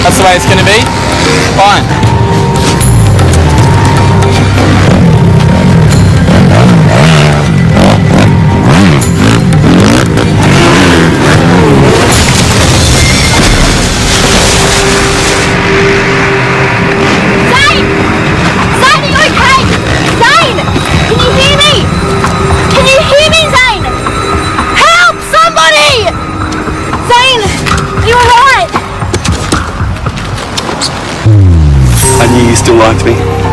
That's the way it's going to be. Fine. I knew you still liked me.